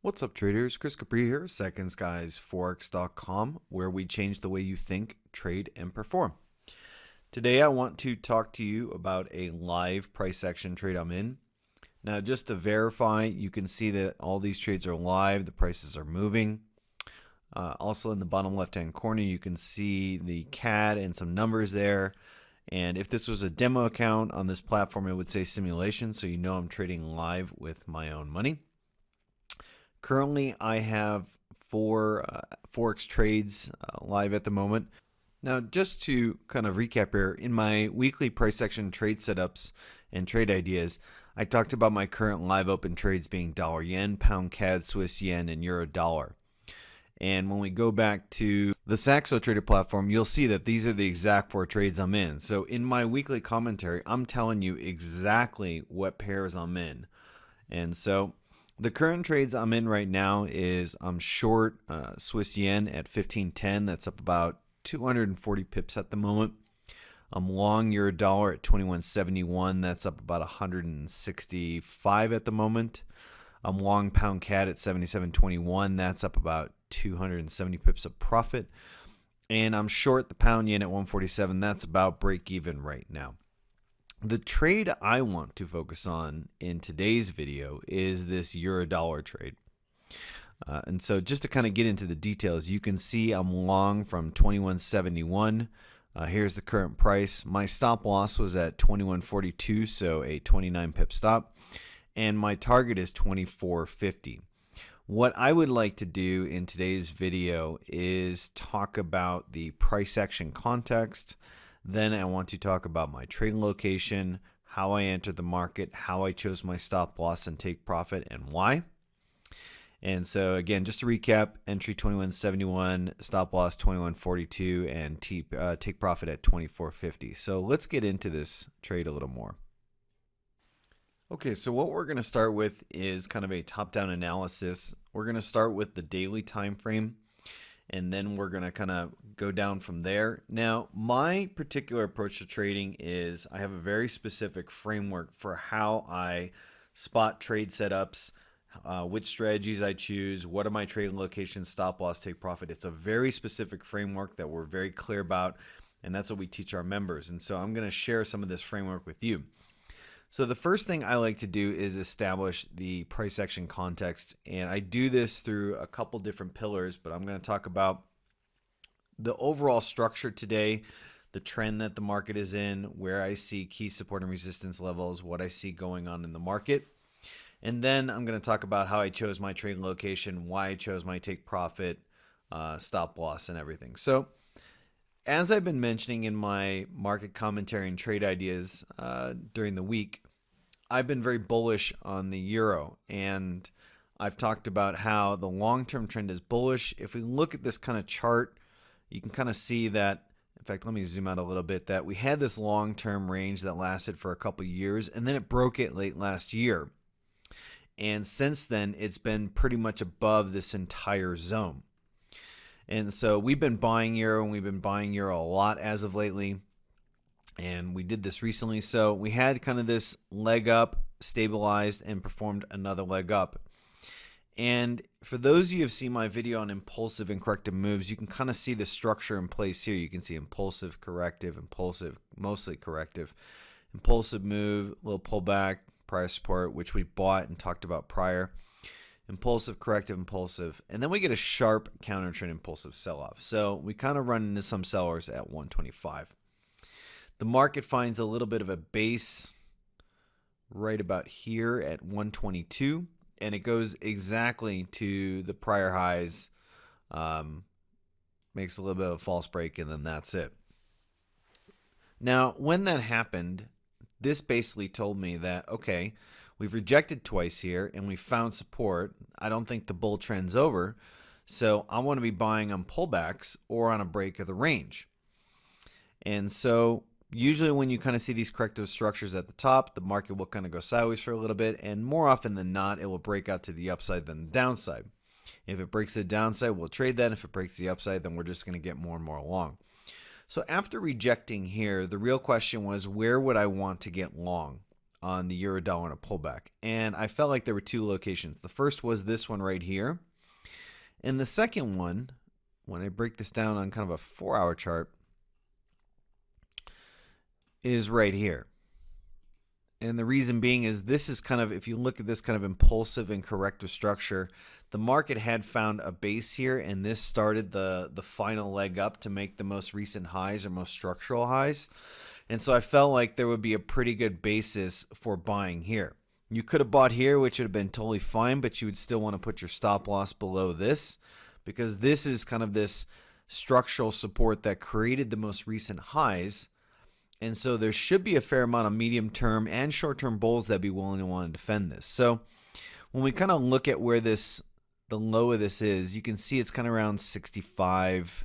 What's up, traders? Chris Capri here, secondsguysforex.com, where we change the way you think, trade, and perform. Today, I want to talk to you about a live price action trade I'm in. Now, just to verify, you can see that all these trades are live, the prices are moving. Also, in the bottom left-hand corner, you can see the CAD and some numbers there. And if this was a demo account on this platform, it would say simulation, so you know I'm trading live with my own money. Currently, I have four forex trades live at the moment. Now, just to kind of recap here, in my weekly price action trade setups and trade ideas, I talked about my current live open trades being dollar yen, pound CAD, Swiss yen, and euro dollar. And when we go back to the Saxo Trader platform, you'll see that these are the exact four trades I'm in. So in my weekly commentary, I'm telling you exactly what pairs I'm in. And so the current trades I'm in right now is I'm short Swiss yen at 15.10. That's up about 240 pips at the moment. I'm long euro dollar at 21.71. That's up about 165 at the moment. I'm long pound CAD at 77.21. That's up about 270 pips of profit. And I'm short the pound yen at 147. That's about break even right now. The trade I want to focus on in today's video is this euro dollar trade. And so just to kind of get into the details, you can see I'm long from 21.71. Here's the current price. My stop loss was at 21.42, so a 29 pip stop. And my target is 24.50. What I would like to do in today's video is talk about the price action context. Then I want to talk about my trade location, how I entered the market, how I chose my stop loss and take profit, and why. And so again, just to recap, entry 21.71, stop loss 21.42, and take profit at 24.50. So let's get into this trade a little more. Okay, so what we're going to start with is kind of a top-down analysis. We're going to start with the daily time frame, and then we're going to kind of go down from there. Now, my particular approach to trading is I have a very specific framework for how I spot trade setups, which strategies I choose, what are my trading locations, stop loss, take profit. It's a very specific framework that we're very clear about, and that's what we teach our members. And so I'm going to share some of this framework with you. So the first thing I like to do is establish the price action context, and I do this through a couple different pillars, but I'm going to talk about the overall structure today, the trend that the market is in, where I see key support and resistance levels, what I see going on in the market. And then I'm going to talk about how I chose my trading location, why I chose my take profit, stop loss, and everything. So as I've been mentioning in my market commentary and trade ideas during the week, I've been very bullish on the euro, and I've talked about how the long-term trend is bullish. If we look at this kind of chart, you can kind of see that. In fact, let me zoom out a little bit, that we had this long-term range that lasted for a couple years, and then it broke it late last year. And since then, it's been pretty much above this entire zone. And so we've been buying euro, and we've been buying euro a lot as of lately. And we did this recently. So we had kind of this leg up, stabilized, and performed another leg up. And for those of you who have seen my video on impulsive and corrective moves, you can kind of see the structure in place here. You can see impulsive, corrective, impulsive, mostly corrective. Impulsive move, little pullback, prior support, which we bought and talked about prior. Impulsive, corrective, impulsive, and then we get a sharp counter trend impulsive sell-off. So we kind of run into some sellers at 125. The market finds a little bit of a base right about here at 122, and it goes exactly to the prior highs, makes a little bit of a false break, and then that's it. Now, when that happened, this basically told me that, okay, we've rejected twice here and we found support. I don't think the bull trend's over. So I want to be buying on pullbacks or on a break of the range. And so usually when you kind of see these corrective structures at the top, the market will kind of go sideways for a little bit. And more often than not, it will break out to the upside than the downside. If it breaks the downside, we'll trade that. If it breaks the upside, then we're just going to get more and more long. So after rejecting here, the real question was, where would I want to get long? on the euro dollar on a pullback. And I felt like there were two locations. The first was this one right here. And the second one, when I break this down on kind of a 4-hour chart, is right here. And the reason being is this is kind of, if you look at this kind of impulsive and corrective structure, the market had found a base here, and this started the final leg up to make the most recent highs or most structural highs. And so I felt like there would be a pretty good basis for buying here. You could have bought here, which would have been totally fine, but you would still want to put your stop loss below this, because this is kind of this structural support that created the most recent highs. And so there should be a fair amount of medium-term and short-term bulls that be willing to want to defend this. So when we kind of look at where the low of this is, you can see it's kind of around 65,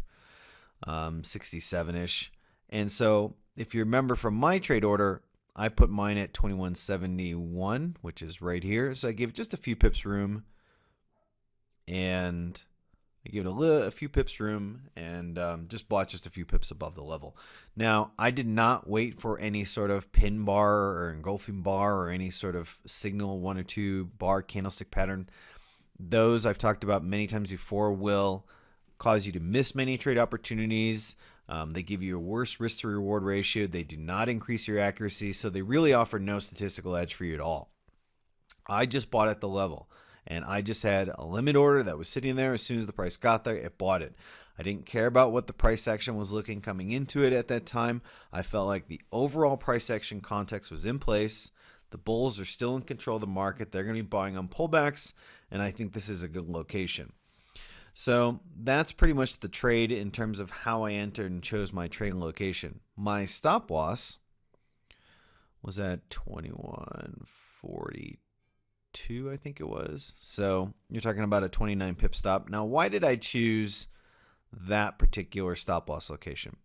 67-ish. And so if you remember from my trade order, I put mine at 2171, which is right here. So I gave just a few pips room, and I give it a few pips room, and just bought just a few pips above the level. Now, I did not wait for any sort of pin bar or engulfing bar or any sort of signal 1 or 2 bar candlestick pattern. Those I've talked about many times before will cause you to miss many trade opportunities. They give you a worse risk to reward ratio. They do not increase your accuracy, so they really offer no statistical edge for you at all. I just bought at the level. And I just had a limit order that was sitting there. As soon as the price got there, it bought it. I didn't care about what the price action was looking coming into it at that time. I felt like the overall price action context was in place. The bulls are still in control of the market. They're going to be buying on pullbacks, and I think this is a good location. So that's pretty much the trade in terms of how I entered and chose my trading location. My stop loss was at 21.42. I think it was. So you're talking about a 29 pip stop. Now, why did I choose that particular stop loss location?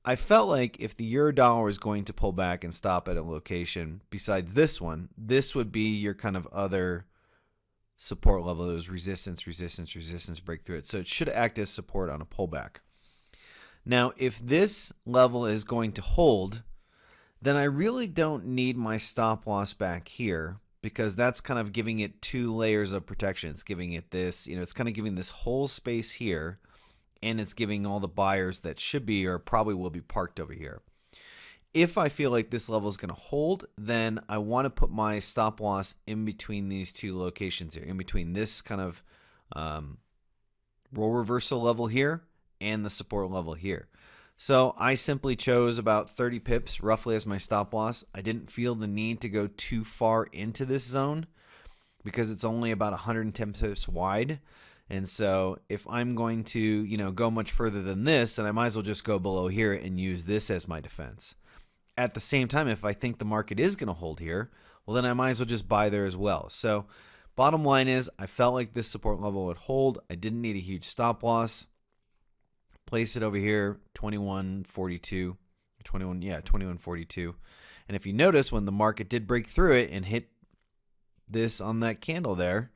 I felt like if the euro dollar was going to pull back and stop at a location besides this one, this would be your kind of other support level. It was resistance, resistance, resistance, break through it. So it should act as support on a pullback. Now, if this level is going to hold, then I really don't need my stop loss back here, because that's kind of giving it 2 layers of protection. It's giving it this, it's kind of giving this whole space here, and it's giving all the buyers that should be or probably will be parked over here. If I feel like this level is going to hold, then I want to put my stop loss in between these 2 locations here, in between this kind of role reversal level here and the support level here. So I simply chose about 30 pips roughly as my stop loss. I didn't feel the need to go too far into this zone because it's only about 110 pips wide. And so if I'm going to, go much further than this, then I might as well just go below here and use this as my defense. At the same time, if I think the market is going to hold here, well, then I might as well just buy there as well. So bottom line is I felt like this support level would hold. I didn't need a huge stop loss. Place it over here, 21.42, 21.42. And if you notice, when the market did break through it and hit this on that candle there,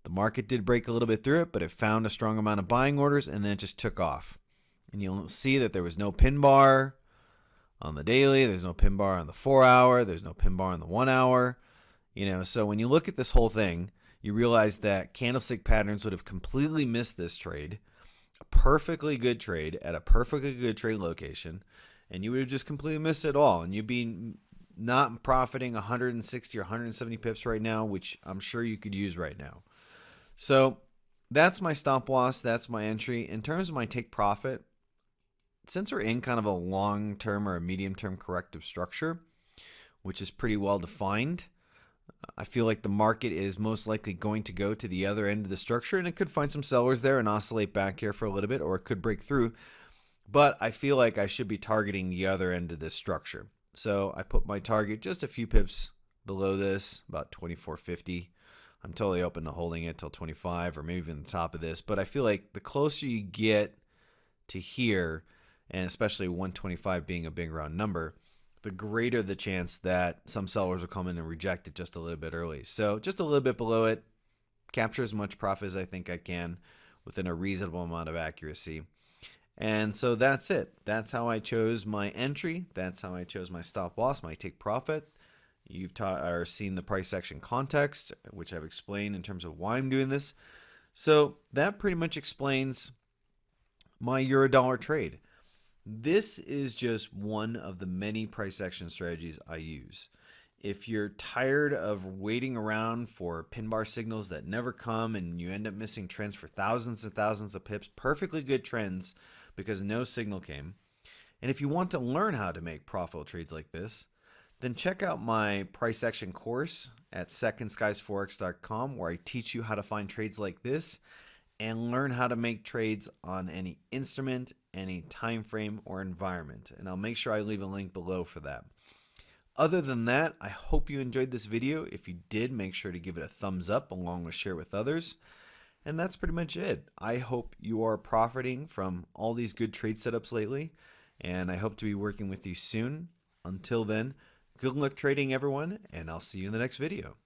the market did break a little bit through it, but it found a strong amount of buying orders, and then it just took off. And you'll see that there was no pin bar on the daily, there's no pin bar on the 4-hour, there's no pin bar on the 1-hour. So when you look at this whole thing, you realize that candlestick patterns would have completely missed this trade. A perfectly good trade at a perfectly good trade location, and you would have just completely missed it all, and you'd be not profiting 160 or 170 pips right now, which I'm sure you could use right now. So that's my stop loss, that's my entry. In terms of my take profit, since we're in kind of a long-term or a medium-term corrective structure, which is pretty well defined, I feel like the market is most likely going to go to the other end of the structure, and it could find some sellers there and oscillate back here for a little bit, or it could break through. But I feel like I should be targeting the other end of this structure. So I put my target just a few pips below this, about 24.50. I'm totally open to holding it till 25 or maybe even the top of this. But I feel like the closer you get to here, and especially 125 being a big round number, the greater the chance that some sellers will come in and reject it just a little bit early. So just a little bit below it, capture as much profit as I think I can within a reasonable amount of accuracy. And so that's it. That's how I chose my entry. That's how I chose my stop loss, my take profit. You've seen the price action context, which I've explained in terms of why I'm doing this. So that pretty much explains my euro dollar trade. This is just one of the many price action strategies I use. If you're tired of waiting around for pin bar signals that never come and you end up missing trends for thousands and thousands of pips, perfectly good trends because no signal came. And if you want to learn how to make profitable trades like this, then check out my price action course at secondskiesforex.com, where I teach you how to find trades like this and learn how to make trades on any instrument, any time frame, or environment. And I'll make sure I leave a link below for that. Other than that, I hope you enjoyed this video. If you did, make sure to give it a thumbs up along with share with others. And that's pretty much it. I hope you are profiting from all these good trade setups lately, and I hope to be working with you soon. Until then, good luck trading, everyone, and I'll see you in the next video.